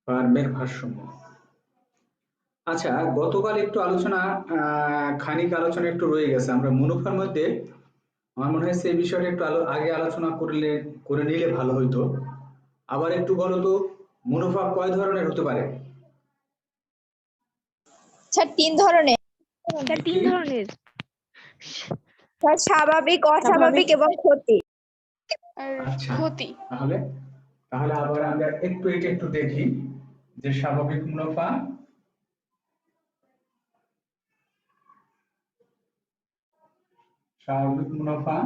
ফার্মের ভারসাম্য। আচ্ছা, গতকাল একটু আলোচনা খানিক আলোচনা একটু রয়ে গেছে। আমরা মুনাফার মধ্যে আমার মনে হচ্ছে এই বিষয়টা একটু আগে আলোচনা করে নিলে ভালো হইতো। আবার একটু বলো তো, মুনাফা কয় ধরনের হতে পারে? স্যার 3 ধরনের। স্যার কি 3 ধরনের। স্যার স্বাভাবিক, অস্বাভাবিক এবং ক্ষতি। আচ্ছা, ক্ষতি। তাহলে তাহলে আবার আমরা এটা একটু দেখি যে স্বাভাবিক মুনাফা, স্বাভাবিক মুনাফা।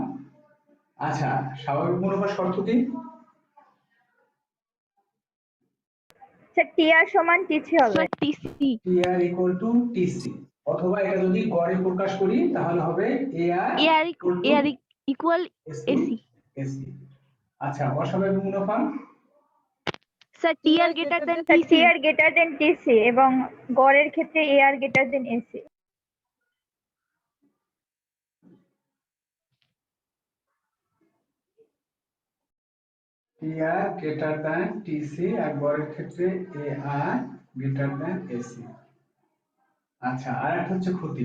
আচ্ছা, স্বাভাবিক মুনাফার শর্ত কি? স্যার টিআর সমান টিসি হবে। Sir TC. TR equal to TC, অথবা এটা যদি গড়ে প্রকাশ করি তাহলে হবে এআর ইকুয়াল এসি। এসি। আচ্ছা, অস্বাভাবিক মুনাফা? Sir TR greater than sir TC. TR greater than TC এবং গড়ের ক্ষেত্রে AR greater than AC. TR greater than TC আর গড়ের ক্ষেত্রে এআর গ্রেটার দ্যান এসি। আচ্ছা, আর একটা হচ্ছে ক্ষতি।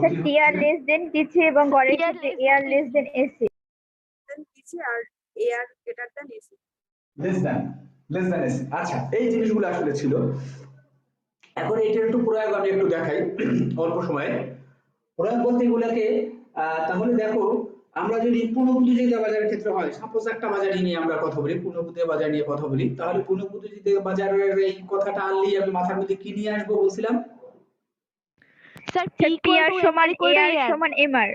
Sir TR less than TC এবং গড়ের ক্ষেত্রে AR less than AC. TC আর AR greater than AC. Less than AC. আচ্ছা, এই জিনিসগুলো আসলে ছিল। এখন এটার একটু প্রয়োগ আমি একটু দেখাই অল্প সময়ে। প্রয়োগ বলতে এগুলাকে তাহলে দেখো, আমরা যদি পুনঃপ্রতিযোগিতা বাজারের ক্ষেত্রে হয়, সাপোজ একটা বাজারই নিয়ে আমরা কথা বলি, পুনঃপ্রতিযোগিতা বাজার নিয়ে কথা বলি, তাহলে পুনঃপ্রতিযোগিতা বাজারের এই কথাটা আনলেই আমি মাথার মধ্যে কি নিয়ে আসবো বলছিলাম? স্যার টিআর সমান এআর সমান এমআর।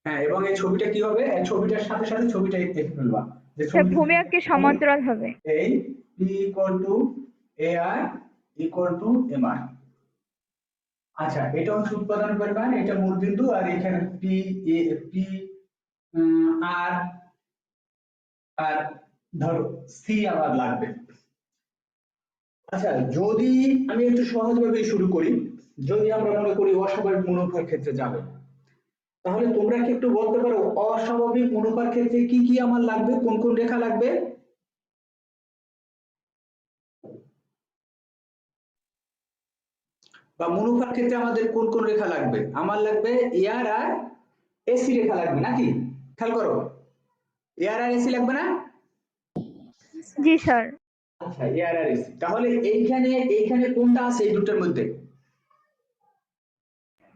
হ্যাঁ, এবং এই ছবিটা কি হবে? এই ছবিটার সাথে সাথে ছবিটা দেখে ফেলবা যে স্যার ভূমি অক্ষে সমান্তরাল হবে। এই P equal to AR equal to MR। আচ্ছা, এটা হচ্ছে উৎপাদনের পরিমাণ, এটা মূল বিন্দু, আর এখানে P আর আর ধরো C আবার লাগবে। আচ্ছা, যদি আমি একটু সহজভাবে শুরু করি, যদি আমরা মনে করি অস্বাভাবিক মুনাফার ক্ষেত্রে যাবে, তাহলে তোমরা কি একটু বলতে পারো অস্বাভাবিক মুনাফার ক্ষেত্রে কি কি আমার লাগবে, কোন কোন রেখা লাগবে? বা মুনাফার ক্ষেত্রে আমাদের কোন কোন রেখা লাগবে? আমার লাগবে এআর আর এসি রেখা লাগবে নাকি? খেয়াল করো, এআর আর এসি লাগবে না? জি স্যার। আচ্ছা, এআর আর এসি। তাহলে এইখানে কোনটা আছে এই দুটোর মধ্যে?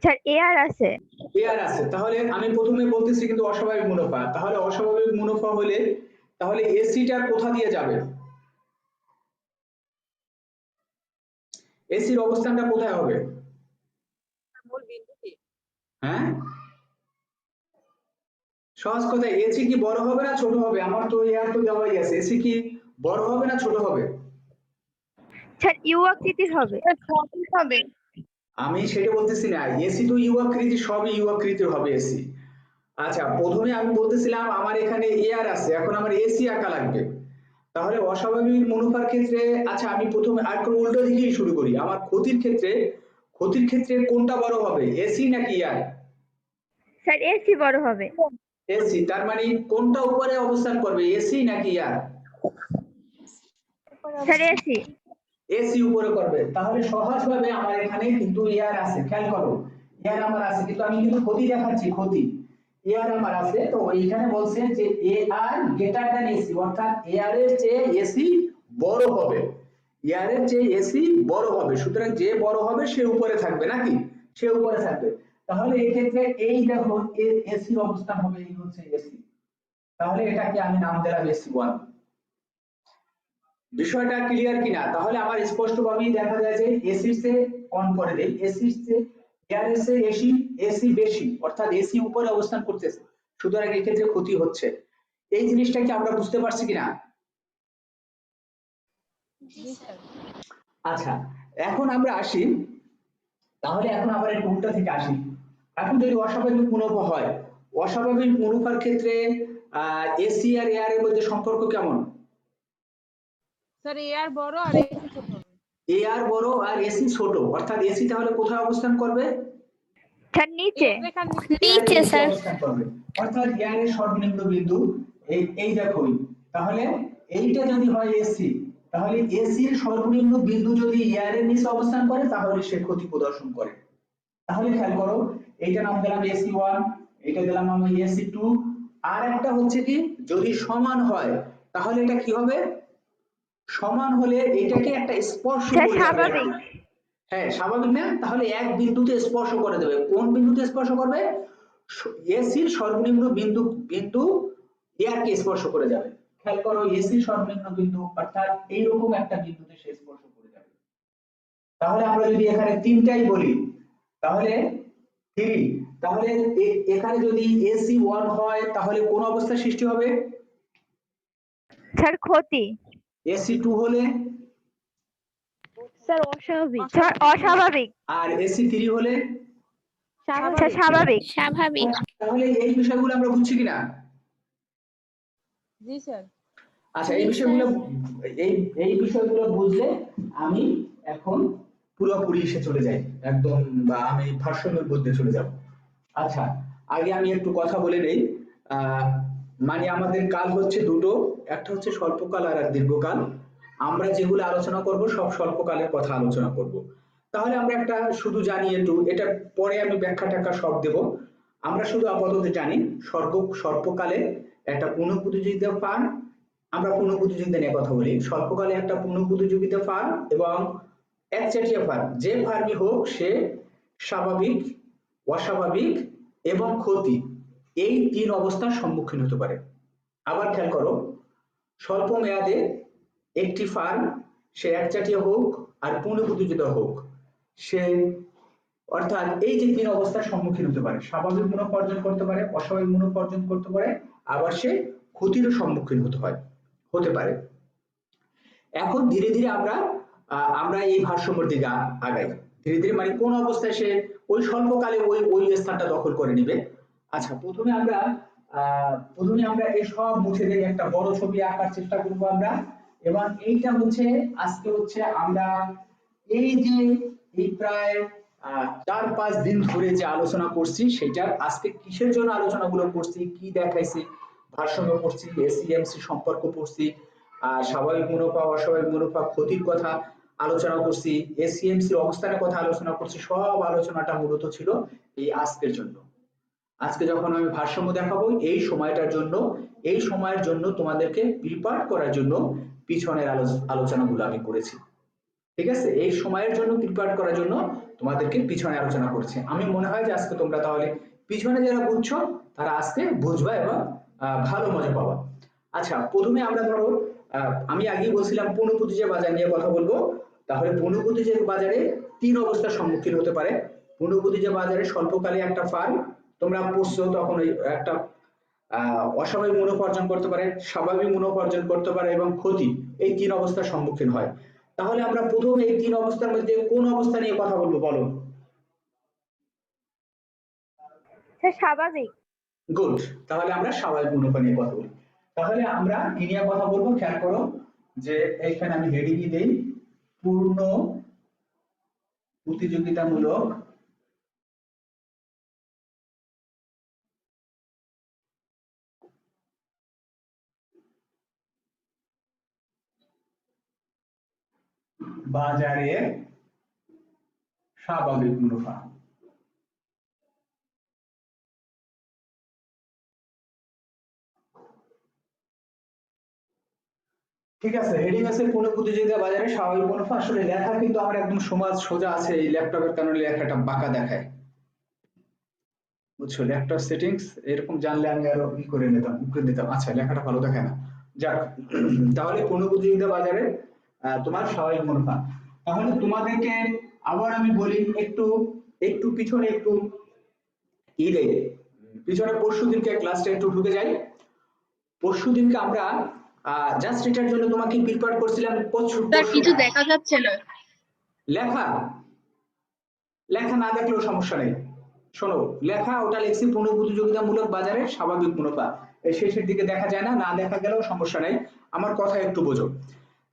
স্যার এআর আছে। এআর আছে। তাহলে আমি প্রথমে বলতেছি কিন্তু অস্বাভাবিক মুনাফা। তাহলে অস্বাভাবিক মুনাফা হলে তাহলে এসিটা কোথা দিয়ে যাবে? এসির অবস্থানটা কোথায় হবে? মূল বিন্দুতে। হ্যাঁ, সহজ কথা, এসি কি বড় হবে না ছোট হবে? আমার তো এআর তো দেওয়াই আছে, এসি কি বড় হবে না ছোট হবে? স্যার ইউ আকৃতির হবে। হবে। আমি সেটা বলতেছি না, এসি তো ইউ আকৃতি, সবই ইউ আকৃতির হবে এসি। আচ্ছা, প্রথমে আমি বলতেছিলাম আমার এখানে এআর আছে, এখন আমার এসি আঁকা লাগবে। তাহলে অস্বাভাবিক মুনাফার ক্ষেত্রে, আচ্ছা আমি প্রথমে আর একটু উল্টো দিকেই শুরু করি। আমার ক্ষতির ক্ষেত্রে কোনটা বড় হবে, এসি নাকি এআর? স্যার এসি বড় হবে। এসি। তার মানে কোনটা উপরে অবস্থান করবে, এসি নাকি এআর? Sir AC. এসি উপরে করবে। তাহলে সহজভাবে আমার এখানে কিন্তু এআর আছে, খেয়াল করো, এআর আমার আছে, কিন্তু আমি কিন্তু ক্ষতি দেখাচ্ছি, ক্ষতি এআর আমার আছে। তো এইখানে বলছে যে এআর গ্রেটার দ্যান এসি, অর্থাৎ এআর এর চেয়ে এসি বড় হবে, এআর এর চেয়ে এসি বড় হবে। সুতরাং যে বড় হবে সে উপরে থাকবে নাকি? সে উপরে থাকবে। তাহলে এই ক্ষেত্রে এই দেখো এসির অবস্থান হবে, এই হচ্ছে এসি। তাহলে এটাকে আমি নাম দিলাম এসি1। বিষয়টা ক্লিয়ার কিনা? তাহলে আমার স্পষ্টভাবেই দেখা যায় যে এসির চেয়ে অন করে দেই, এসির চেয়ে এয়ার এসে এসি বেশি, অর্থাৎ এসি উপরে অবস্থান করতেছে, সুতরাং এই ক্ষেত্রে ক্ষতি হচ্ছে। এই জিনিসটা কি আমরা বুঝতে পারছি কিনা? আচ্ছা, এখন আমরা আসি, তাহলে এখন আবার একটু উল্টা থেকে আসি। এখন যদি অস্বাভাবিক মুনাফা হয়, অস্বাভাবিক মুনাফার ক্ষেত্রে এসি আর এয়ার এর মধ্যে সম্পর্ক কেমন? স্যার এআর বড় আর এসি ছোট হবে। এআর বড় আর এসি ছোট, অর্থাৎ এসি তাহলে কোথায় অবস্থান করবে? স্যার নিচে। নিচে স্যার অবস্থান করবে, অর্থাৎ এআর এর সর্বনিম্ন বিন্দু এই দেখো। তাহলে এইটা যদি হয় এসি, তাহলে এসির সর্বনিম্ন বিন্দু যদি এয়ার এর নিচে অবস্থান করে তাহলে সে ক্ষতি প্রদর্শন করে। তাহলে খেয়াল করো, এইটা নাম দিলাম এসি1, এটা দিলাম আমি এসি2, আর একটা হচ্ছে কি যদি সমান হয় তাহলে এটা কি হবে, সমান হলে এটাকে একটা স্পর্শ স্যার করে যাবে। স্বাভাবিক। হ্যাঁ স্বাভাবিক না, তাহলে এক বিন্দুতে স্পর্শ করে দেবে। কোন বিন্দুতে স্পর্শ করবে? এসির সর্বনিম্ন বিন্দু বিন্দু এয়ারকে স্পর্শ করে যাবে। খেয়াল করো এসির সর্বনিম্ন বিন্দু অর্থাৎ এইরকম একটা বিন্দুতে সে স্পর্শ করে যাবে। তাহলে আমরা যদি এখানে তিনটাই বলি তাহলে 3, তাহলে এখানে যদি AC1 হয় তাহলে কোন অবস্থা সৃষ্টি হবে? স্যার ক্ষতি। AC2 হলে? স্যার অস্বাভাবিক। স্যার অস্বাভাবিক। আর AC3 হলে? স্যার স্বাভাবিক। স্বাভাবিক। তাহলে এই বিষয়গুলো আমরা বুঝছি কিনা? জি স্যার। আচ্ছা এই বিষয়গুলো এই বিষয়গুলো বুঝলে আমি এখন পুরোপুরি এসে চলে যাই একদম, বা আমি ভারসাম্যের মধ্যে চলে যাব। আচ্ছা আগে আমি একটু কথা বলে নেই। মানে আমাদের কাল হচ্ছে দুটো, একটা হচ্ছে স্বল্পকাল আর দীর্ঘকাল। আমরা যেগুলো আলোচনা করব সব স্বল্পকালের কথা আলোচনা করব। তাহলে আমরা একটা শুধু জানি একটু, এটা পরে আমি ব্যাখ্যা টাখ্যা সব দেব। আমরা শুধু আপাতত জানি স্বল্পকালে একটা পূর্ণ প্রতিযোগিতা ফার্ম, আমরা পূর্ণ প্রতিযোগিতা নিয়ে কথা বলি। স্বল্পকালে একটা পূর্ণ প্রতিযোগিতা ফার্ম এবং একচেটিয়া ফার্ম, যে ফার্মই হোক সে স্বাভাবিক, অস্বাভাবিক এবং ক্ষতি, এই তিন অবস্থার সম্মুখীন হতে পারে। আবার খেয়াল করো, স্বল্প মেয়াদে একটি ফার্ম সে একচাটিয়া হোক আর পূর্ণ প্রতিযোগিতা হোক, সে অর্থাৎ এই যে তিন অবস্থার সম্মুখীন হতে পারে, স্বাভাবিক মুনাফা অর্জন করতে পারে, অস্বাভাবিক মুনাফা অর্জন করতে পারে, আবার সে ক্ষতিরও সম্মুখীন হতে পারে। এখন ধীরে ধীরে আমরা এই ভারসাম্যের দিকে আগাই। ধীরে ধীরে মানে কোন অবস্থায় সে ওই স্বল্পকালে ওই স্থানটা দখল করে নিবে। আচ্ছা প্রথমে আমরা এই সব মুছে দিয়ে একটা বড় ছবি আঁকার চেষ্টা করব আমরা। এবং এইটা হচ্ছে আজকে হচ্ছে আমরা এই যে এই প্রায় 4-5 দিন ধরে যে আলোচনা করছি সেটার আজকে কিসের জন্য আলোচনাগুলো করছি, কি দেখাইছি, ভারসাম্য পড়ছি, এসিএমসি সম্পর্ক পড়ছি, স্বাভাবিক মুনাফা, অস্বাভাবিক মুনাফা, ক্ষতির কথা আলোচনা করছি, এসিএমসি অবস্থানের কথা আলোচনা করছি। সব আলোচনাটা মূলত ছিল এই আজকের জন্য। আজকে যখন আমি ভারসাম্য দেখাবো এই সময়টার জন্য, এই সময়ের জন্য তোমাদেরকে প্রিপেয়ার করার জন্য পিছনের আলোচনাগুলো আমি করেছি। ঠিক আছে, এই সময়ের জন্য প্রিপেয়ার করার জন্য তোমাদেরকে পিছনে আলোচনা করছি। আমি মনে হয় যে আজকে তোমরা তাহলে পিছনে যারা বুঝছো তারা আজকে বুঝবা এবং ভালো মজা পাবা। আচ্ছা প্রথমে আমরা ধরো আমি আগেই বলছিলাম পূর্ণ প্রতিযোগিতা বাজার নিয়ে কথা বলবো। তাহলে পূর্ণ প্রতিযোগিতা বাজারে তিন অবস্থার সম্মুখীন হতে পারে। পূর্ণ প্রতিযোগিতা বাজারে স্বল্পকালে একটা ফার্ম, তোমরা পড়ছো তখন ওই একটা অস্বাভাবিক মুনাফা অর্জন করতে পারে, স্বাভাবিক মুনাফা অর্জন করতে পারে এবং ক্ষতি, এই তিন অবস্থার সম্মুখীন হয়। তাহলে আমরা প্রথমে এই তিন অবস্থার মধ্যে কোন অবস্থা নিয়ে কথা বলবো বলো? স্যার স্বাভাবিক। গুড, তাহলে আমরা স্বাভাবিক মুনাফা নিয়ে কথা বলি। তাহলে আমরা কি নিয়ে কথা বলবো খেয়াল করো, যে এইখানে আমি হেডিং দেই পূর্ণ প্রতিযোগিতামূলক বাজারের স্বাভাবিক মুনাফা। ঠিক আছে, হেডিং আছে পূর্ণ প্রতিযোগিতা বাজারে স্বাভাবিক মুনাফা। আসলে লেখা কিন্তু আমার একদম সোজা আছে, এই ল্যাপটপের কারণে লেখাটা বাঁকা দেখায়, বুঝছো? ল্যাপটপ সেটিংস এরকম জানলে আমি আরো ই করে নিতাম, উপরে দিতাম। আচ্ছা লেখাটা ভালো দেখায় না, যাক। তাহলে পূর্ণ প্রতিযোগিতা বাজারে তোমার স্বাভাবিক মুনাফা। তাহলে তোমাদেরকে আবার আমি বলি একটু পিছনে একটু দেই, পিছনে পরশুদিনকে ক্লাসটা একটু ঢুকে যাই। পরশুদিনকে আমরা জাস্ট এটার জন্য তোমাকে প্রিপেয়ার করছিলাম। কিছু দেখা যাচ্ছে না। লেখা না দেখলেও সমস্যা নেই, শোনো লেখা ওটা লিখছি পূর্ণ প্রতিযোগিতামূলক বাজারে স্বাভাবিক মুনাফা, এই শেষের দিকে দেখা যায় না, না দেখা গেলেও সমস্যা নেই, আমার কথা একটু বোঝো।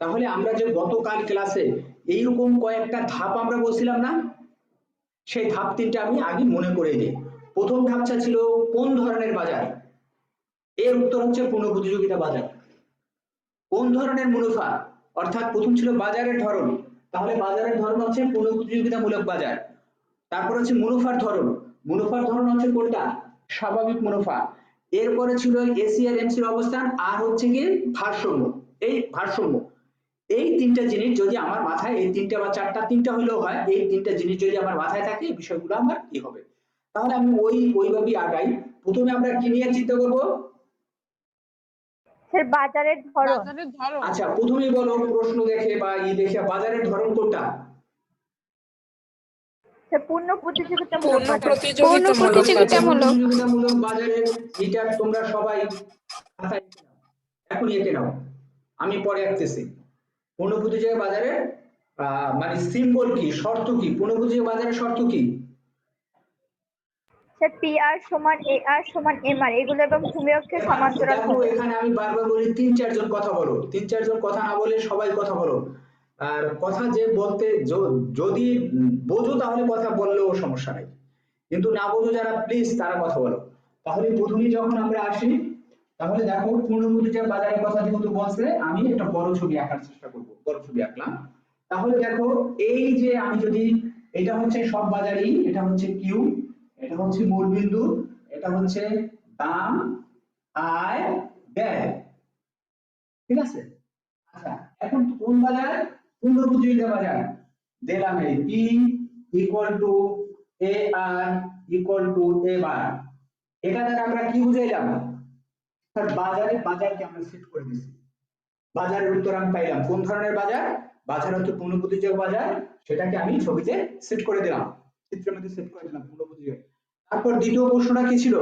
তাহলে আমরা যে গতকাল ক্লাসে এইরকম কয়েকটা ধাপ আমরা বলছিলাম না, সেই ধাপ তিনটা আমি আগে মনে করে দিই। প্রথম ধাপটা ছিল কোন ধরনের বাজার, এর উত্তর হচ্ছে পূর্ণ প্রতিযোগিতা বাজার। কোন ধরনের মুনাফা, অর্থাৎ প্রথম ছিল বাজারের ধরন, তাহলে বাজারের ধরন হচ্ছে পুনঃপ্রতিযোগিতামূলক বাজার। তারপর হচ্ছে মুনাফার ধরন, মুনাফার ধরন হচ্ছে কোনটা, স্বাভাবিক মুনাফা। এরপরে ছিল এসি আর এমসির অবস্থান, আর হচ্ছে কি ভারসাম্য। এই ভারসাম্য, এই তিনটা জিনিস যদি আমার মাথায়, এই তিনটা বা চারটা, তিনটা হলেও হয়, এই তিনটা জিনিস যদি আমার মাথায় থাকে এই বিষয়গুলো আমার কি হবে, তাহলে আমি ওইভাবেই আগাই। প্রথমে আমরা কি নিয়ে চিন্তা করব, স্যার বাজারের ধরন। বাজারের ধরন। আচ্ছা প্রথমেই বলো প্রশ্ন দেখে বা দেখে বাজারের ধরন কোনটা? স্যার পূর্ণ প্রতিযোগিতামূলক বাজার। প্রতিযোগিতামূলক বাজারের, এটা তোমরা সবাই খাতায় এঁকে নাও, এখনই এঁকে নাও, আমি পরে আসতেছি। পূর্ণ প্রতিযোগিতা বাজারের মানে সিম্বল কি, শর্ত কি, পূর্ণ প্রতিযোগিতা বাজারের শর্ত কি? স্যার PR সমান AR সমান MR, এগুলো এবং ভূমি অক্ষের সমান্তরাল দেখো হবে। এখানে আমি বারবার বলি ৩-৪ জন কথা বলো, ৩-৪ জন কথা না বলে সবাই কথা বলো। আর কথা যে বলতে যদি বোঝো তাহলে কথা বললেও সমস্যা নাই, কিন্তু না বোঝো যারা প্লিজ তারা কথা বলো। তাহলে প্রথমেই যখন আমরা আসি, তাহলে দেখো পূর্ণ প্রতিযোগিতা বাজারের কথা যেহেতু বলছে, আমি একটা বড় ছবি আঁকার চেষ্টা করব, বড় ছবি আঁকলাম। তাহলে দেখো এই যে আমি যদি, এটা হচ্ছে সব বাজারই, এটা হচ্ছে কিউ, এটা হচ্ছে মূলবিন্দু, এটা হচ্ছে দাম, আয়, ব্যয়, ঠিক আছে। আচ্ছা এখন কোন বাজার, পূর্ণ প্রতিযোগিতা বাজার, দিলাম এই P equal to AR equal to A বার। এটা দ্বারা আমরা কি বুঝাইলাম, স্যার বাজারে বাজারকে আমরা সেট করে দিছি, বাজারের উত্তর আমি পাইলাম। কোন ধরনের বাজার, বাজার হচ্ছে পূর্ণ প্রতিযোগিতা বাজার, সেটাকে আমি ছবিতে সেট করে দিলাম, চিত্রের মধ্যে সেট করে দিলাম পূর্ণ প্রতিযোগিতা। তারপর দ্বিতীয় প্রশ্নটা কি ছিল,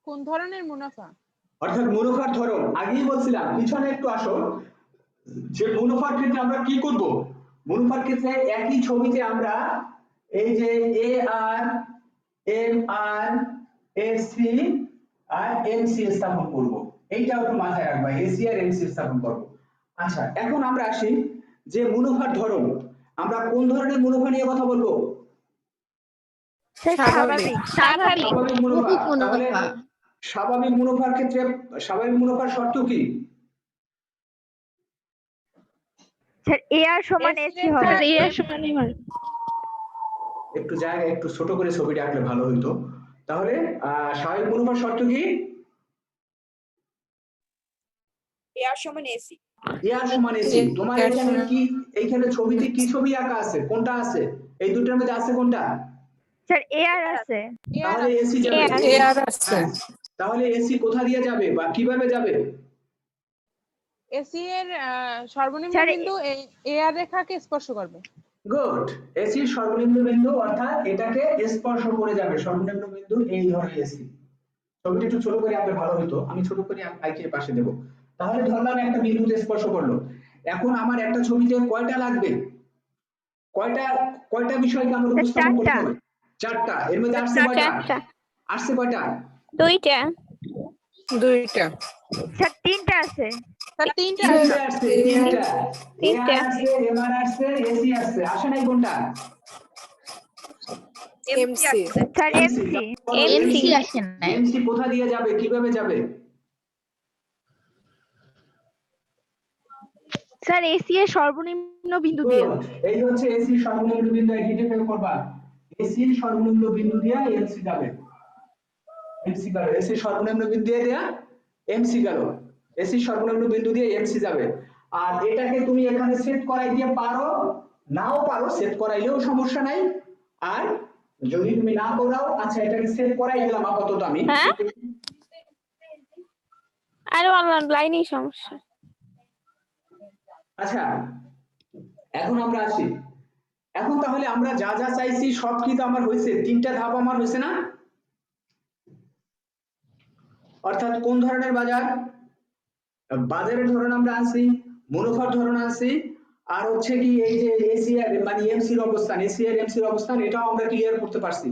কোন ধরনের মুনাফা? অর্থাৎ মুনাফার ধরন। আগেই বলছিলাম, পিছনে একটু আসো, যে মুনাফার ক্ষেত্রে আমরা কি করব, মুনাফার ক্ষেত্রে একই ছবিতে আমরা এই যে AR MR AC আর MC স্থাপন করব, এইটাও একটু মাথায় রাখবা, AC আর MC স্থাপন করব। আচ্ছা এখন আমরা আসি যে মুনাফার ধরন, আমরা কোন ধরনের মুনাফা নিয়ে কথা বলবো, স্যার স্বাভাবিক। স্বাভাবিক স্বাভাবিক মুনাফা। তাহলে মুনাফা। স্বাভাবিক মুনাফার ক্ষেত্রে স্বাভাবিক মুনাফার শর্ত কি, স্যার AR সমান AC হবে। স্যার এর সমান MR। একটু জায়গা একটু ছোট করে ছবিটা আঁকলে ভালো হইতো। তাহলে স্বাভাবিক মুনাফার শর্ত কি, AR সমান AC। এর সমান এসি। তোমার এখানে কি, এইখানে ছবিতে কি ছবি আঁকা আছে, কোনটা আছে, এই দুটোর মধ্যে আছে কোনটা, স্যার AR আছে। তাহলে এসি যাবে, AR আছে। হ্যাঁ, তাহলে এসি কোথা দিয়ে যাবে বা কিভাবে যাবে, এসি এর সর্বনিম্ন স্যার, বিন্দু AR রেখাকে স্পর্শ করবে। গুড। এসি সর্বনিম্ন বিন্দু অর্থাৎ এটাকে স্পর্শ করে যাবে, সর্বনিম্ন বিন্দু এই ধরনের এসি। ছবিটা একটু ছোট করে আঁকলে ভালো হতো, আমি ছোট করে আঁকিয়ে পাশে দেব। তাহলে ধরলাম একটা বিন্দুতে স্পর্শ করলো, এখন আমার একটা ছবিতে কয়টা লাগবে, কয়টা কয়টা বিষয়কে আমরা উপস্থাপন করতে হবে, চারটা। এর মধ্যে আসছে কয়টা, আসছে কয়টা, দুইটা। স্যার তিনটা আছে। স্যার তিনটা তিনটা আসছে, তিনটা, তিনটা। এআর আসছে, এমআর আসছে, এসি আসছে, আসে নাই কোনটা, স্যার MC। MC আসে না। এমসি কোথা দিয়ে যাবে, কিভাবে যাবে, স্যার AC এর সর্বনিম্ন বিন্দু দিয়ে। এই হচ্ছে এসি সর্বনিম্ন বিন্দু, আইডেন্টিফাই করবা, এসি সর্বনিম্ন বিন্দু দিয়ে এমসি যাবে, এমসি গেল, এসি সর্বনিম্ন বিন্দু দিয়ে দেয়া এমসি গেল, এসি সর্বনিম্ন বিন্দু দিয়ে এমসি যাবে। আর এটাকে তুমি এখানে সেট করাই দিয়ে পারো, নাও পারো, সেট করাইলেও সমস্যা নাই। আর যদি তুমি না করাও, আচ্ছা এটাকে সেট করাই দিলাম আপাতত আমি, হ্যাঁ? আরে অনলাইনেই সমস্যা। আচ্ছা এখন আমরা আসি, এখন তাহলে আমরা যা যা চাইছি সব কি তো আমার হয়েছে, তিনটা ধাপ আমার হয়েছে না, অর্থাৎ কোন ধরনের বাজার, বাজারের ধরন আমরা আনছি, মুনাফার ধরন আনছি, আর হচ্ছে কি এই যে এসিআর মানে এমসির অবস্থান, এসিআর এমসির অবস্থান, এটাও আমরা ক্লিয়ার করতে পারছি।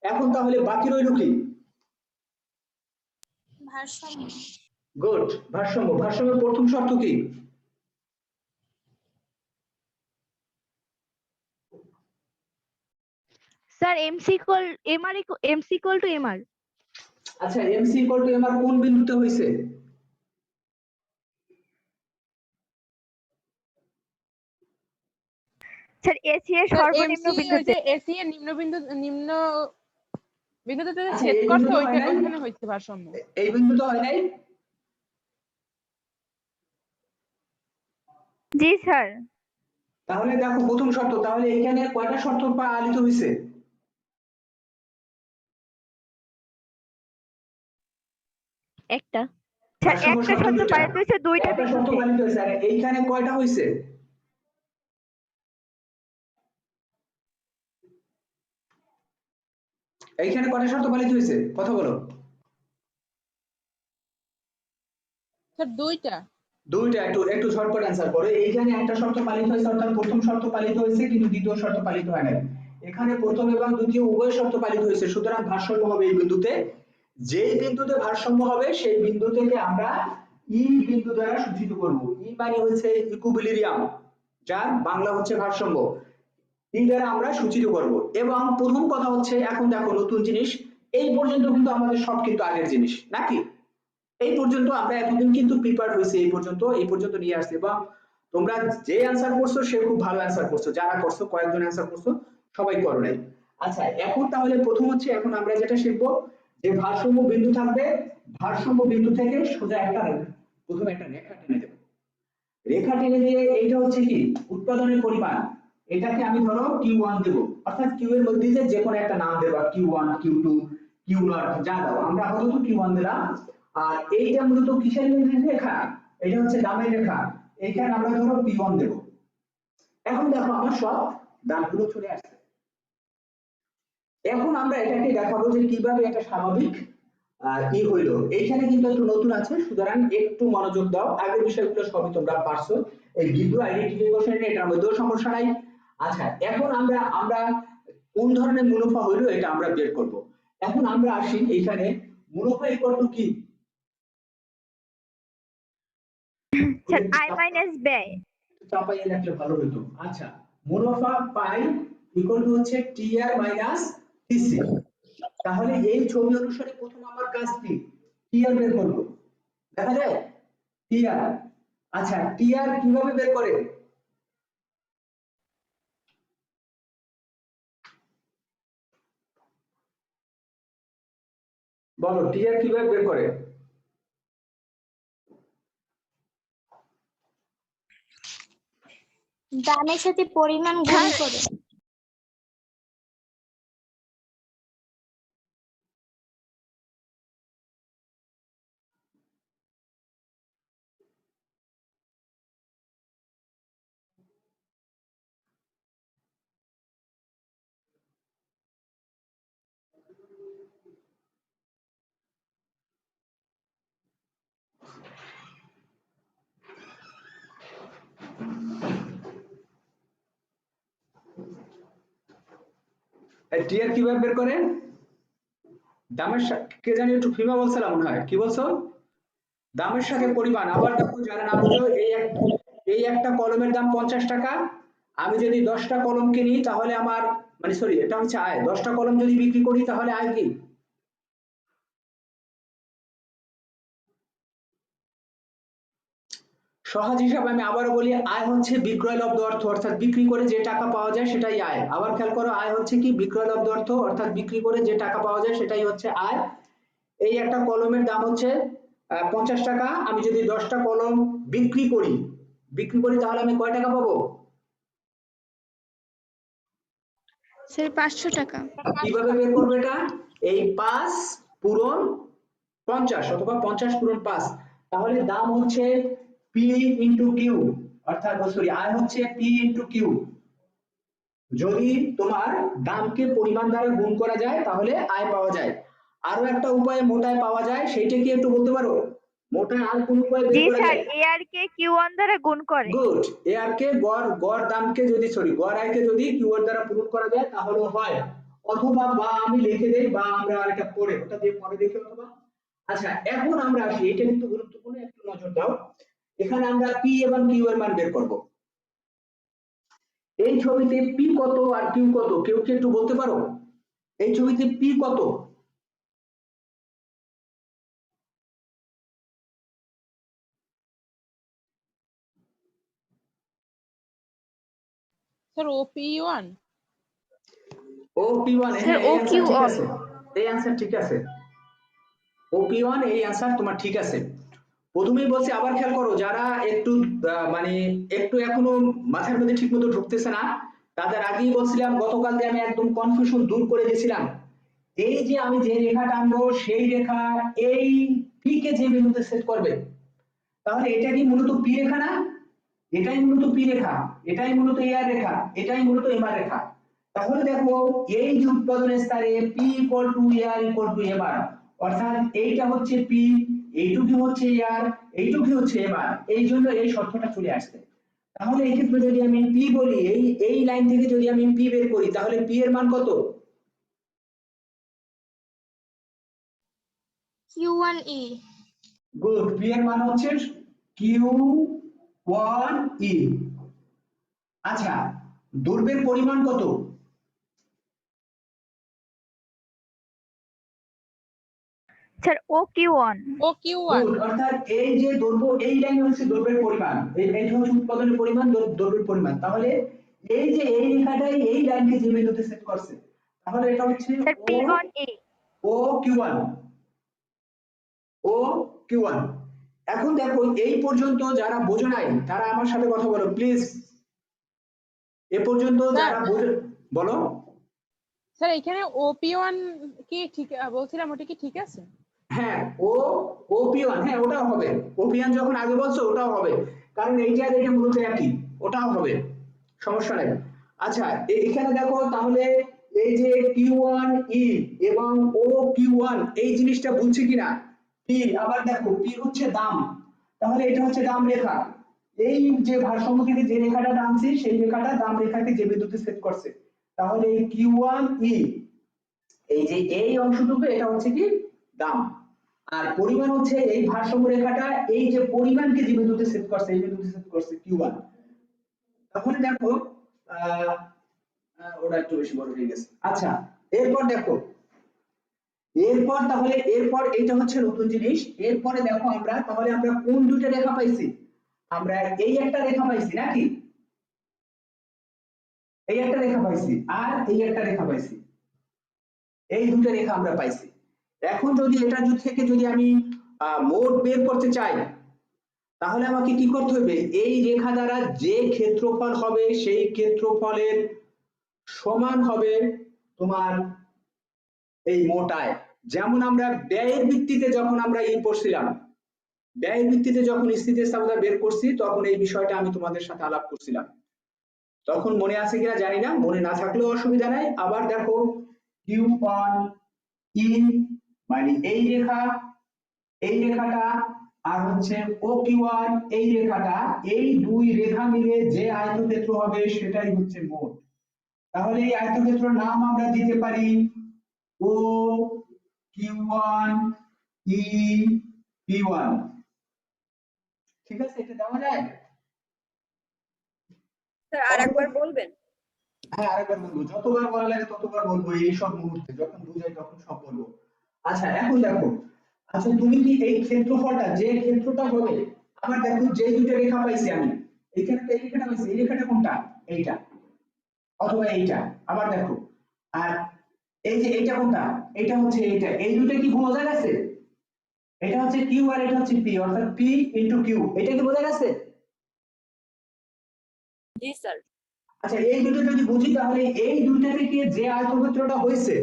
এখন তাহলে বাকি রইল কি, ভারসাম্য। গুড, ভারসাম্য। ভারসাম্যের প্রথম শর্ত কি, sir MC equal MR MC equal to MR। আচ্ছা MC equal to M R কোন বিন্দুতে হয়েছে? স্যার এসি এর স্যার সর্বনিম্ন এমসি ওই বিন্দুতে। যে এসি এর নিম্ন বিন্দুতে যে আচ্ছা ছেদ এই করছে বিন্দুতে হয় নাই, ওইখানে হচ্ছে ভারসাম্য। এই বিন্দুতে হয় নাই? জি স্যার। তাহলে দেখো প্রথম শর্ত, তাহলে এখানে কয়টা শর্ত পালিত হয়েছে? একটা। স্যার ভারসাম্য একটা শর্ত শর্ত দুইটা, পালিত হয়েছে দুইটা একটা শর্ত বিন্দুতে। পালিত হয়েছে, আর এইখানে কয়টা হয়েছে? এইখানে কয়টা শর্ত পালিত হয়েছে কথা বলো? স্যার দুইটা। দুইটা। একটু একটু ঝটপট অ্যান্সার করো। এইখানে একটা শর্ত পালিত হয়েছে, অর্থাৎ প্রথম শর্ত পালিত হয়েছে কিন্তু দ্বিতীয় শর্ত পালিত হয় নাই। এখানে প্রথম এবং দ্বিতীয় উভয় শর্ত পালিত হয়েছে, সুতরাং ভারসাম্য হবে এই বিন্দুতে। যেই বিন্দুতে ভারসাম্য হবে সেই বিন্দু থেকে আমরা ই বিন্দু দ্বারা সূচিত করব। ই মানে হচ্ছে ইকুইলিব্রিয়াম, যার বাংলা হচ্ছে ভারসাম্য। ই দ্বারা আমরা সূচিত করব। এবং প্রথম কথা হচ্ছে, এখন দেখো নতুন জিনিস, এই পর্যন্ত কিন্তু আমাদের সব কিন্তু আগের জিনিস নাকি? এই পর্যন্ত আমরা এতদিন কিন্তু প্রিপেয়ার হয়েছে, এই পর্যন্ত নিয়ে আসছে। এবং তোমরা যে অ্যান্সার করছো সে খুব ভালো অ্যান্সার করছো, যারা করছো কয়েকজন অ্যান্সার করছো, সবাই করো নাই। আচ্ছা এখন তাহলে প্রথম হচ্ছে, এখন আমরা যেটা শিখবো যে ভারসাম্য বিন্দু থাকবে, ভারসাম্য বিন্দু থেকে সোজা একটা প্রথমে একটা রেখা টেনে দেবো। রেখা টেনে দিয়ে এইটা হচ্ছে কি উৎপাদনের পরিমাণ, এটাকে আমি ধরো Q1 দেব, অর্থাৎ Q এর মধ্যে যে কোনো একটা নাম দেবা, Q1 Q2 Q0 যা দাও, আমরা আপাতত Q1 দিলাম। আর এইটা মূলত কিসের রেখা? এটা হচ্ছে দামের রেখা, এইখানে আমরা ধরো P1 দেব। এখন দেখো আমার সব দামগুলো চলে আসছে। এখন আমরা এটাকে দেখাবো যে কিভাবে এটা স্বাভাবিক ই হইলো। এইখানে কিন্তু একটু নতুন আছে, সুতরাং একটু মনোযোগ দাও, আগের বিষয়গুলো সবই তোমরা পারছো। এই ভিডিও আইডেন্টিফিকেশন এটার মধ্যেও সমস্যা নাই। আচ্ছা এখন আমরা আমরা কোন ধরনের মুনাফা হইলো এটা আমরা বের করব। এখন আমরা আসি এইখানে, মুনাফা ইকুয়াল টু কি? স্যার আই মাইনাস ব্যয়। চাপাইয়ে রাখলে ভালো হতো। আচ্ছা মুনাফা পাই ইকুয়াল টু হচ্ছে টি আর মাইনাস টিসি। তাহলে এই ছবি অনুসারে প্রথম আমার কাজ কি? টি আর বের করব। দেখা যায় টি আর। আচ্ছা টি আর কিভাবে বের করে? বলো টি আর কিভাবে বের করে? দামের সাথে পরিমাণ গুণ করে। টি আর কিভাবে বের করে? দামের সাথে, কে জানি একটু ফিমা বলছিলাম মনে হয়, কি বলছো? দামের সাথে পরিমাণ। আবার দেখো যারা না বুঝো, এই একটা কলমের দাম 50 টাকা, আমি যদি 10টা কলম কিনি তাহলে আমার, মানে সরি এটা হচ্ছে আয়, 10টা কলম যদি বিক্রি করি তাহলে আয় কি? সহজ হিসাবে আমি আবারও বলি, আয় হচ্ছে বিক্রয় লব্ধ অর্থ, অর্থাৎ বিক্রি করে যে টাকা পাওয়া যায় সেটাই আয়। আবার খেয়াল করো, আয় হচ্ছে কি বিক্রয় লব্ধ অর্থ, অর্থাৎ বিক্রি করে যে টাকা পাওয়া যায় সেটাই হচ্ছে আয়। এই একটা কলমের দাম হচ্ছে 50 টাকা, আমি যদি 10টা কলম বিক্রি করি তাহলে আমি কয় টাকা পাবো? স্যার 500 টাকা। কিভাবে বের করবো এটা? এই 5 পূরণ 50 অথবা 50 পূরণ 5, তাহলে দাম হচ্ছে পি ইন্টু কিউ, অর্থাৎ সরি আয় হচ্ছে পি ইন্টু কিউ। যদি তোমার দামকে পরিমাণ দ্বারা গুণ করা যায় তাহলে আয় পাওয়া যায়। আরো একটা উপায়ে মোটায় পাওয়া যায়, সেইটা কি একটু বলতে পারো? মোটায় আর কোন উপায়ে বের জি করা স্যার যায়? এ আর কে Q1 দ্বারা গুণ করে। গুড। এ আর কে গড় দামকে যদি, সরি গড় আয়কে যদি কিউ এর দ্বারা পূরণ করা যায় তাহলে হয়। অথবা বা আমি লিখে দেই, বা আমরা এটা পরে ওটা দিয়ে পরে দেখি অথবা। আচ্ছা এখন আমরা আসি, এটা কিন্তু গুরুত্বপূর্ণ, একটু নজর দাও। এখানে আমরা পি এবং কিউ এর মান বের করব। এই ছবিতে পি কত আর কিউ কত, কেউ কি একটু বলতে পারো? এই ছবিতে পি কত? স্যার OP1 OP1 স্যার হ্যাঁ এই অ্যান্সার ঠিক OQ1 আছে, এই অ্যান্সার ঠিক আছে। OP1 এই অ্যান্সার তোমার ঠিক আছে। প্রথমেই বলছি, আবার খেয়াল করো, যারা একটু মানে একটু এখনো মাথার মধ্যে ঠিক মতো ঢুকতেছে না, তাদের আগেই বলছিলাম গতকাল যে আমি একদম কনফিউশন দূর করে দিয়েছিলাম। এই যে আমি যে রেখা টানবো সেই রেখা এই পি কে যে বিন্দুতে সেট করবে, তাহলে এটা কি মূলত পি রেখা না? এটাই মূলত পি রেখা, এটাই মূলত এআর রেখা, এটাই মূলত এমআর রেখা। তাহলে দেখো এই যে উৎপাদনের স্তরে P equal two AR equal to MR, অর্থাৎ এইটা হচ্ছে পি, এইটুকু হচ্ছে এআর, এইটুকু হচ্ছে এমআর, এই জন্য এই শর্তটা চলে আসছে। তাহলে এই ক্ষেত্রে যদি আমি পি বলি, এই লাইন থেকে যদি আমি পি বের করি, তাহলে পি এর মান কত? Q1E গুড, পি এর মান হচ্ছে Q1E। আচ্ছা, দৈর্ঘ্যের পরিমাণ কত? স্যার OQ1 OQ1 গুড, অর্থাৎ এই যে দৈর্ঘ্য, এই লাইন হচ্ছে দৈর্ঘ্যের পরিমাণ, এইটা হচ্ছে উৎপাদনের পরিমাণ, দৈর্ঘ্যের পরিমাণ। তাহলে এই যে এই রেখাটাই এই লাইনকে যে বিন্দুতে সেট করছে, তাহলে এটা হচ্ছে স্যার P1E OQ1, OQ1। এখন দেখো এই পর্যন্ত যারা বোঝো নাই তারা আমার সাথে কথা বলো প্লিজ। এ পর্যন্ত যারা বোঝো, বলো। স্যার এখানে OP1 কি ঠিক বলছিলাম, ওটা কি ঠিক আছে? হ্যাঁ, OP1, হ্যাঁ ওটাও হবে। OP1 যখন আগে বলছো ওটাও হবে, কারণ এইটা আর এটা মূলত একই, ওটাও হবে, সমস্যা নেই। আচ্ছা, এখানে দেখো তাহলে এই যে Q1E এবং OQ1 এই জিনিসটা বুঝছি কিনা। পি, আবার দেখো পি হচ্ছে দাম, তাহলে এটা হচ্ছে দাম রেখা। এই যে ভারসাম্য থেকে যে রেখাটা টানছি সেই রেখাটা দাম রেখাকে যে বিন্দুতে সেট করছে, তাহলে এই Q1E এই যে এই অংশটুকু এটা হচ্ছে কি দাম, আর পরিমাণ হচ্ছে এই ভারসাম্য রেখাটা এই যে পরিমাণকে যে বিন্দুতে সেট করছে এই বিন্দুতে সেট করছে Q1। তাহলে দেখো আহ ওটা একটু বেশি বড় হয়ে গেছে। আচ্ছা, এরপর দেখো, এরপর তাহলে এরপর এইটা হচ্ছে নতুন জিনিস। এরপরে দেখো আমরা তাহলে আমরা কোন দুটো রেখা পাইছি? আমরা এই একটা রেখা পাইছি নাকি, এই একটা রেখা পাইছি আর এই একটা রেখা পাইছি, এই দুটো রেখা আমরা পাইছি। এখন যদি এটা থেকে যদি আমি মোট বের করতে চাই, তাহলে আমাকে কি করতে হবে? এই রেখা দ্বারা যে ক্ষেত্রফল হবে সেই ক্ষেত্রফলের সমান হবে তোমার এই মোট আয়। যেমন আমরা ব্যয়ের ভিত্তিতে যখন আমরা পড়ছিলাম, ব্যয়ের ভিত্তিতে যখন স্থিতিস্থাপকতা বের করছি, তখন এই বিষয়টা আমি তোমাদের সাথে আলাপ করছিলাম। তখন মনে আছে কিনা জানি না, মনে না থাকলেও অসুবিধা নাই। আবার দেখো Q1E মানে এই রেখা, এই রেখাটা, আর হচ্ছে OQ1 এই রেখাটা, এই দুই রেখা মিলে যে আয়তক্ষেত্র হবে সেটাই হচ্ছে মোট। তাহলে এই আয়তক্ষেত্রের নাম আমরা দিতে পারি OQ1EP1। ঠিক আছে, এটা দেওয়া যায়? স্যার আরেকবার বলবেন? হ্যাঁ আরেকবার বলবো, যতবার বলা লাগে ততবার বলবো, এই সব মুহূর্তে যখন বুঝাই তখন সব বলবো। আচ্ছা এখন দেখো, আচ্ছা তুমি কি এই ক্ষেত্রফলটা যে ক্ষেত্রটা হবে, আবার দেখো যে দুটো রেখা পাইছি আমি, এইখানে তো এই রেখাটা পাইছি, এই রেখাটা কোনটা? এইটা অথবা এইটা। আবার দেখো, আর এই যে এইটা কোনটা? এইটা হচ্ছে এইটা, এই দুটো কি বোঝা গেছে? এটা হচ্ছে কিউ আর এটা হচ্ছে পি, অর্থাৎ পি ইনটু কিউ, এটা কি বোঝা গেছে? জি স্যার। আচ্ছা, এই দুটো যদি বুঝি তাহলে এই দুইটা থেকে যে আয়তক্ষেত্রটা হয়েছে,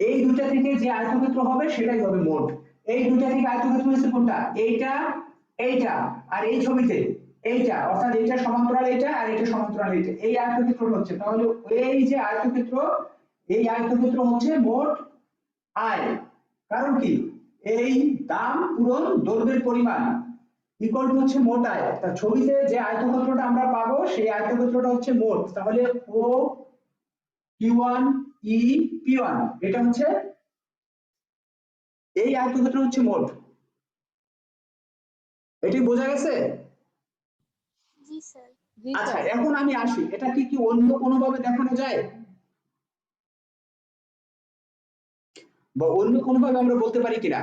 এই দুইটা থেকে যে আয়তক্ষেত্র হবে সেটাই হবে মোট। এই দুইটা থেকে আয়তক্ষেত্র হয়েছে কোনটা? এইটা, এইটা, আর এই ছবিতে এইটা, অর্থাৎ এইটা সমান্তরাল এইটা আর এইটা সমান্তরাল এইটা, এই আয়তক্ষেত্রটা হচ্ছে। তাহলে এই যে আয়তক্ষেত্র, এই আয়তক্ষেত্র হচ্ছে মোট আয়। কারণ কি, এই দাম পূরণ দৈর্ঘ্যের পরিমাণ ইকুয়াল টু হচ্ছে মোট আয়। তা ছবিতে যে আয়তক্ষেত্রটা আমরা পাবো সেই আয়তক্ষেত্রটা হচ্ছে মোট। তাহলে ও Q1E P1 এটা হচ্ছে এই আয়তক্ষেত্র হচ্ছে মোট। এটি বোঝা গেছে? জি স্যার। জি আচ্ছা, স্যার। এখন আমি আসি, এটা কি অন্য কোনো ভাবে দেখানো যায় বা অন্য কোনো ভাবে আমরা বলতে পারি কিনা?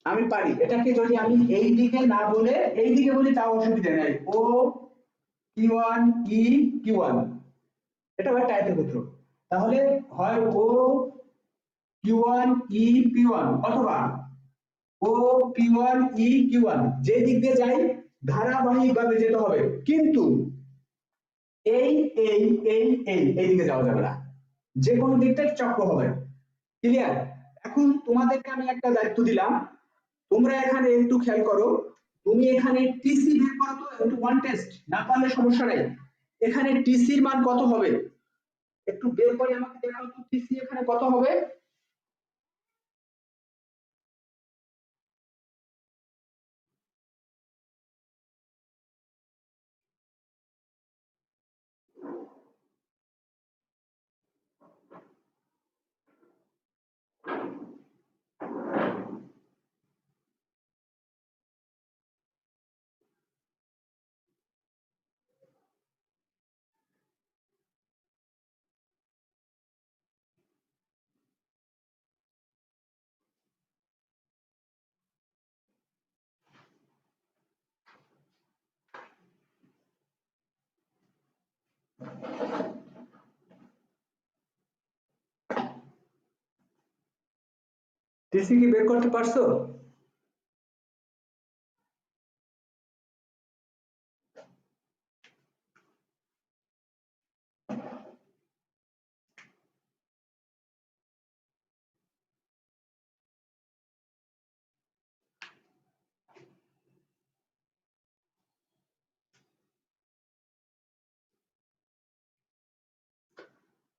আমি পারি, এটাকে যদি আমি এই দিকে না বলে এই দিকে বলি তাও অসুবিধা নাই। ও Q1 E Q1, এটা হয় টাইপের সূত্র। তাহলে হয় ও Q1 E P1 অথবা ও P1 E Q1, যে দিক দিয়ে যাই ধারাবাহিক ভাবে যেতে হবে, কিন্তু এই এই এই এই এই দিকে যাওয়া যাবে না, যে কোনো দিকটাই চক্র হবে। ক্লিয়ার? এখন তোমাদেরকে আমি একটা দায়িত্ব দিলাম, তোমরা এখানে একটু খেয়াল করো, তুমি এখানে টিসি বের করো তো, একটু ওয়ান টেস্ট, না পারলে সমস্যা নাই। এখানে টিসির মান কত হবে একটু বের করে আমাকে দেখাও তো, টিসি এখানে কত হবে? টিসি কি বের করতে পারছো?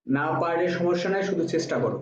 না পারলে সমস্যা নাই, শুধু চেষ্টা করো।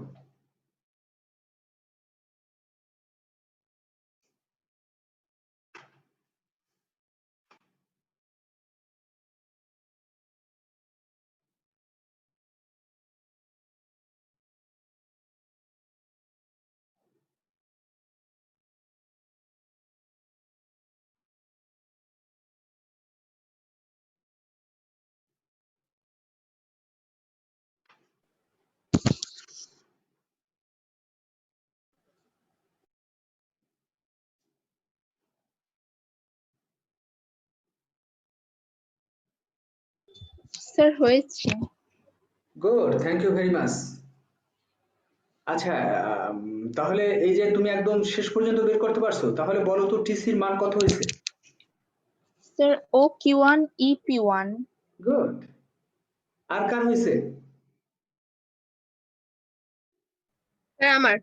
স্যার হয়েছে। Good, thank you very much. আচ্ছা, তাহলে এই যে তুমি একদম শেষ পর্যন্ত বের করতে পারছো, তাহলে বলো তো টিসির মান কত হয়েছে? স্যার ও Q1 E P1। গুড। আর কার হয়েছে? স্যার আমার।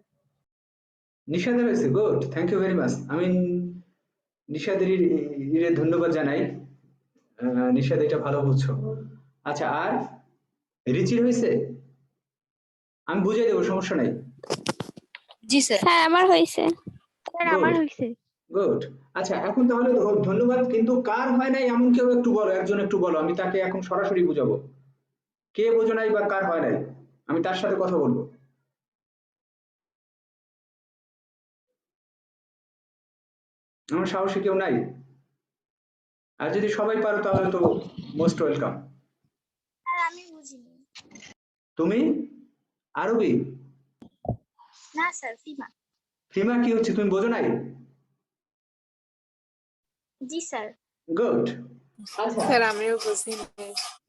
নিশাদের হয়েছে। Good, thank you very much. আমি নিশাদের ধন্যবাদ জানাই। নিশাদ এটা ভালো বুঝছো। আচ্ছা, আর রিচির হয়েছে? আমি বুঝিয়ে দেবো, সমস্যা নাই। জি স্যার। হ্যাঁ আমার হয়েছে। স্যার আমার হয়েছে। গুড। আচ্ছা, এখন তাহলে ধন্যবাদ, কিন্তু কার হয় নাই এমন কেউ একটু বলো, একজন একটু বলো, আমি তাকে এখন সরাসরি বুঝাবো। কে বোঝো নাই বা কার হয় নাই, আমি তার সাথে কথা বলবো। আমার সাহসী কেউ নাই? আর যদি সবাই পারো তাহলে তো মোস্ট ওয়েলকাম। স্যার আমি বুঝিনি। তুমি আরবি? না স্যার ফিমা। ফিমা কি হচ্ছে তুমি বোঝো নাই? জি স্যার। গুড। আচ্ছা স্যার আমিও বুঝিনি।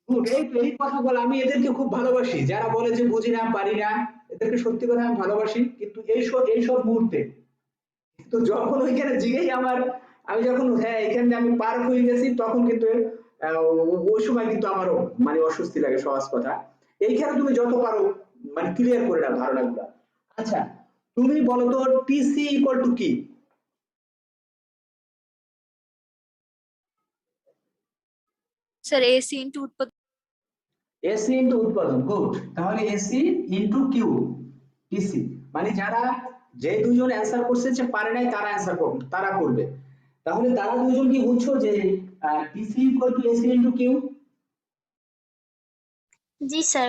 গুড, এই তো এই কথা বলে আমি এদেরকে খুব ভালোবাসি, যারা বলে যে বুঝি না পারি না, এদেরকে সত্যি কথা আমি ভালোবাসি, কিন্তু এইসব মুহূর্তে, তো যখন ওইখানে জিগেই আমার, আমি যখন হ্যাঁ এখানে আমি পার হয়ে গেছি, তখন কিন্তু ওই সময় কিন্তু আমারও মানে অস্বস্তি লাগে, সহজ কথা। এইখানে তুমি যত পারো মানে ক্লিয়ার করে নাও ধারণাগুলো। আচ্ছা, তুমি বলো তো টিসি ইকুয়াল টু কি? স্যার এসি ইনটু উৎপাদন। এসি ইন্টু উৎপাদন। গুড, তাহলে এসি ইন্টু কিউ, টিসি। মানে যারা, যে দুজন অ্যান্সার করছে যে পারে নাই তারা অ্যান্সার করবে, তারা করবে। তাহলে তারা দুজন কি বুঝছো যে TC equal to AC into Q? জি স্যার।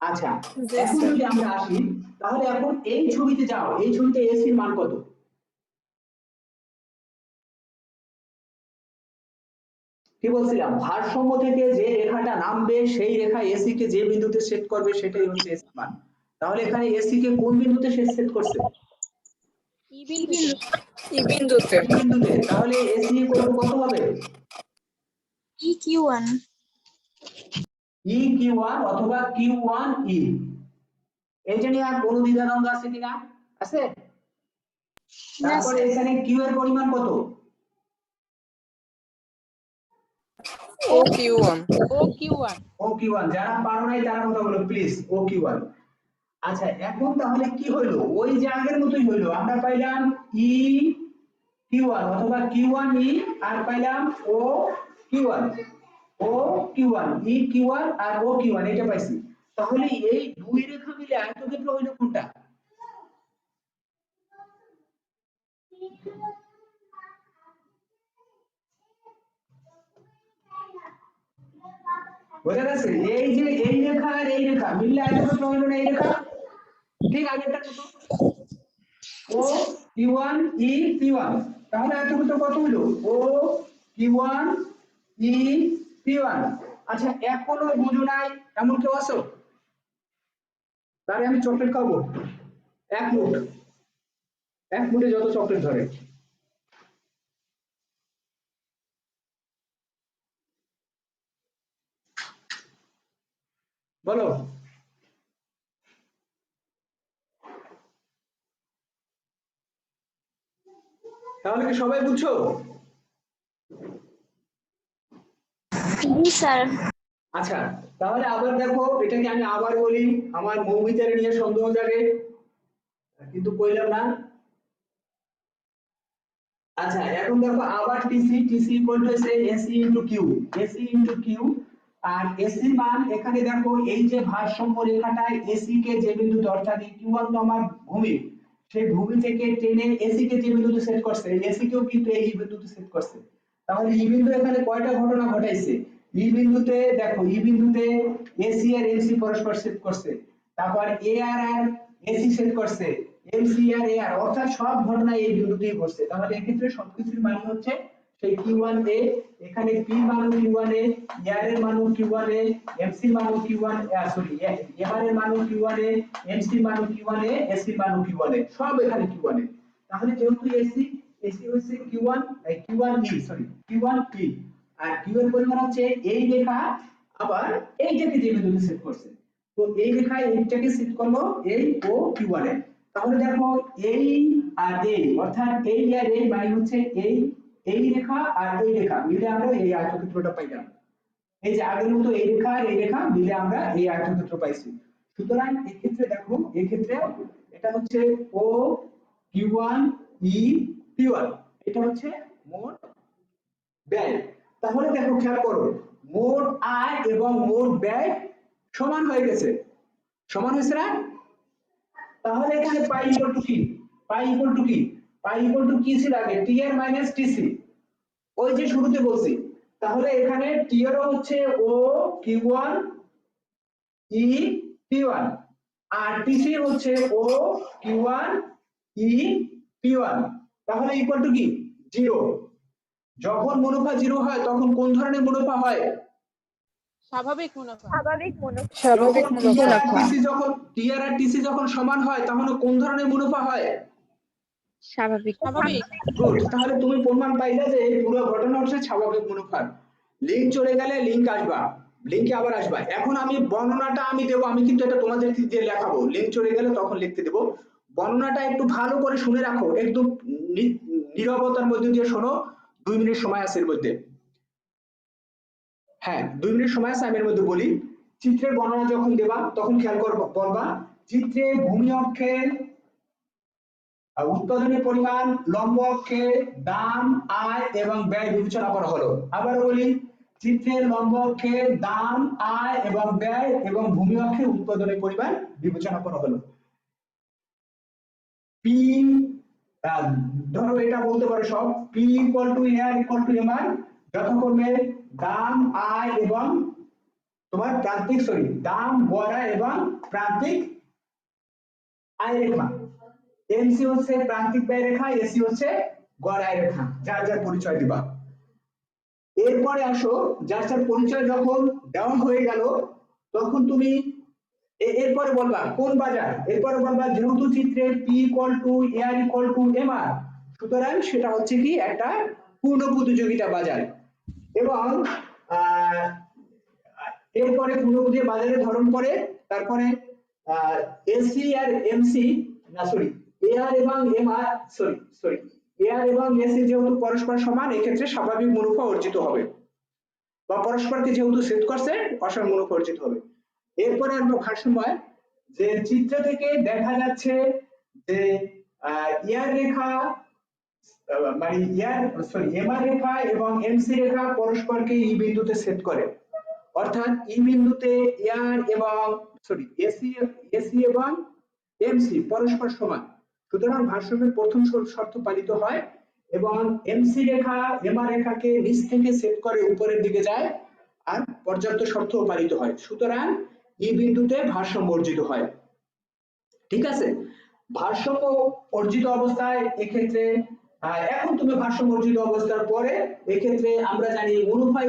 আচ্ছা, জি এখন স্যার। যদি আমরা আসি, তাহলে এখন এই ছবিতে যাও, এই ছবিতে এসির মান কত? কি বলছিলাম, ভারসাম্য থেকে যে রেখাটা নামবে সেই রেখা এসি কে যে বিন্দুতে সেট করবে সেটাই হচ্ছে এসি মান। তাহলে এখানে এসি কে কোন বিন্দুতে সেট করছে? ই বিন্দুতে ই বিন্দুতে ই বিন্দুতে, তাহলে এসি ইকুয়াল টু কত হবে? EQ1 ই কিউ ওয়ান অথবা কিউ ওয়ান ই। এটা নিয়ে আর কোনো দ্বিধাদ্বন্দ্ব আছে কিনা? আছে? না তারপরে স্যার এখানে কিউ এর পরিমাণ কত? ও Q one O Q one. O Q one. যারা পারো নাই তারা কথা বলো প্লিজ, ও কিউ ওয়ান। আচ্ছা এখন তাহলে কি হইলো? ওই যে আগের মতোই হইলো, আমরা পাইলাম ই কিউ ওয়ান অথবা কিউ ওয়ান ই, আর পাইলাম O Q one, O Q one, E Q one আর ও কিউ ওয়ান, এটা পাইছি। তাহলে এই দুই রেখা মিলে আয়তক্ষেত্র হইলো কোনটা? বোঝা গেছে? এই যে এই রেখা আর এই রেখা মিললে আয়তক্ষেত্র হইলো না এই রেখা? ঠিক আগেরটার মতো। O Q one E Q one, তাহলে আয়তক্ষেত্র কত হইলো? O Q one E Q one. আচ্ছা এখনো বুঝো নাই এমন কেউ আছো? তাহলে আমি চকলেট খাবো, এক মুঠ, এক মুঠে যত চকলেট ধরে। বলো। তাহলে কি সবাই বুঝছো? জি স্যার আচ্ছা তাহলে আবার দেখো, এটাকে আমি আবার বলি, আমার মৌমিতারে নিয়ে সন্দেহ জাগে কিন্তু কইলাম না। আচ্ছা এখন দেখো আবার TC, TC equal to AC into Q, AC into Q. আর এসি মান এখানে দেখো এই যে ভারসাম্য রেখাটায় এসি কে যে বিন্দুতে, অর্থাৎ কিউ1 তো আমার ভূমি, সেই ভূমি থেকে টেনে এসি কে যে বিন্দুতে সেট করছে, এসি কেও কিন্তু এই বিন্দুতে সেট করছে। তাহলে ই বিন্দু এখানে কয়টা ঘটনা ঘটাইছে? ই বিন্দুতে দেখো, ই বিন্দুতে এসি আর এমসি পরস্পর সেট করছে, তারপর এ আর এসি সেট করছে, এমসি আর এ আর, অর্থাৎ সব ঘটনা এই বিন্দুতেই ঘটছে। তাহলে এক্ষেত্রে সবকিছুর মান হচ্ছে সেই কিউ1 এ, এখানে পি মান কিউ1 এ, আর এর মান কিউ1 এ, এমসি মান কিউ1 সরি এর এর মান কিউ1 এ, এমসি মান কিউ1 এ, এসি মান কিউ1 এ, সব এখানে কিউ1 এ। তাহলে যেহেতু এসি, এসি হচ্ছে কিউ1, কিউ1 ই সরি কিউ1 ই, আর কিউ এর পরিমাণ হচ্ছে এই রেখা, আবার এইটাকে যে বিন্দুতে সেট করছে, তো এই রেখায় এইটাকে সেট করলো এই ও কিউ1 এ। তাহলে দেখো এই আর এই, অর্থাৎ এই আর এই মানে হচ্ছে এই রেখা আর এই রেখা মিলে আমরা এই আয়তক্ষেত্রটা পাইলাম। এই যে আগের মতো এই রেখা আর এই রেখা মিলে আমরা এই আয়তক্ষেত্র পাইছি। সুতরাং এক্ষেত্রে দেখো, এক্ষেত্রে এটা হচ্ছে ও কিউ1 ই কিউ1, এটা হচ্ছে মোট ব্যয়। তাহলে দেখো খেয়াল করো, মোট আয় এবং মোট ব্যয় সমান হয়ে গেছে, সমান হয়েছে না? তাহলে এখানে পাই ইকুয়াল টু কি? পাই ইকুয়াল টু কি? পাই ইকুয়াল টু কি ছিল আগে? টি আর মাইনাস টিসি, ওই যে শুরুতে বলছি। তাহলে এখানে টি এর হচ্ছে ও কিউ1 ই কিউ1, আর টিসি হচ্ছে ও কিউ1 ই কিউ1, তাহলে ইকুয়াল টু কি? 0। যখন মুনাফা 0 হয় তখন কোন ধরনের মুনাফা হয়? স্বাভাবিক মুনাফা। স্বাভাবিক মুনাফা। স্বাভাবিক যখন মুনাফা। টিআর আর টিসি যখন সমান হয় তখন কোন ধরনের মুনাফা হয়? স্বাভাবিক। স্বাভাবিক। গুড, তাহলে তুমি প্রমাণ পাইলে যে এই পুরো ঘটনা হচ্ছে স্বাভাবিক মুনাফার। লিংক চলে গেলে লিংক আসবা, লিংকে আবার আসবা। এখন আমি বর্ণনাটা আমি দেবো, আমি কিন্তু এটা তোমাদের দিয়ে লেখাবো, লিংক চলে গেলে তখন লিখতে দেবো। বর্ণনাটা একটু ভালো করে শুনে রাখো, একদম নীরবতার মধ্যে দিয়ে শোনো, 2 মিনিট সময় আছে এর মধ্যে। হ্যাঁ 2 মিনিট সময় আছে, আমি এর মধ্যে বলি। চিত্রের বর্ণনা যখন দেবা তখন খেয়াল করবা, বলবা চিত্রে ভূমি অক্ষে উৎপাদনের পরিমাণ, লম্ব অক্ষে দাম, আয় এবং ব্যয় বিবেচনা করা হলো। আবার বলি, চিত্রের লম্ব অক্ষে দাম, আয় এবং ব্যয় এবং ভূমি অক্ষে উৎপাদনের পরিমাণ বিবেচনা করা হলো। পি ধরো এটা বলতে পারো সব, P equal to R equal to MR, যথাক্রমে দাম, আয় এবং তোমার প্রান্তিক দাম, গড় আয় এবং প্রান্তিক আয় রেখা। এমসি হচ্ছে প্রান্তিক ব্যয় রেখা, এসি হচ্ছে গড় আয় রেখা, যার যার পরিচয় দিবা। এরপরে আসো, যার যার পরিচয় যখন দেওয়া হয়ে গেল তখন তুমি এরপরে বলবা কোন বাজার, এরপরে বলবা যেহেতু চিত্রে P equal two AR equal to MR, সুতরাং সেটা হচ্ছে কি একটা পূর্ণ প্রতিযোগিতা বাজার। এবং এরপরে পূর্ণ প্রতিযোগিতা বাজারের ধরন পরে, তারপরে এসি আর এমসি না সরি এআর এবং এমআর সরি এআর এবং এসি যেহেতু পরস্পর সমান, এক্ষেত্রে স্বাভাবিক মুনাফা অর্জিত হবে, বা পরস্পরকে যেহেতু সেট করছে অসমান মুনাফা অর্জিত হবে। এরপরে আমরা ভারসাম্য, যে চিত্র থেকে দেখা যাচ্ছে যে ইয়ার রেখা মানে এমআর রেখা এবং এমসি রেখা পরস্পরকে ই বিন্দুতে সেট করে, অর্থাৎ ই বিন্দুতে এআর এবং এসি এবং এমসি পরস্পর সমান, সুতরাং ভারসাম্যের প্রথম শর্ত পালিত হয় এবং এমসি রেখা এমআর রেখাকে নিচ থেকে সেট করে উপরের দিকে যায়, আর পর্যাপ্ত শর্ত পালিত হয়, সুতরাং ই বিন্দুতে ভারসাম্য অর্জিত হয়। ঠিক আছে, ভারসাম্য অর্জিত অবস্থায় এক্ষেত্রে এখন তুমি ভারসাম্য অর্জিত অবস্থার পরে এক্ষেত্রে আমরা জানি মুনাফা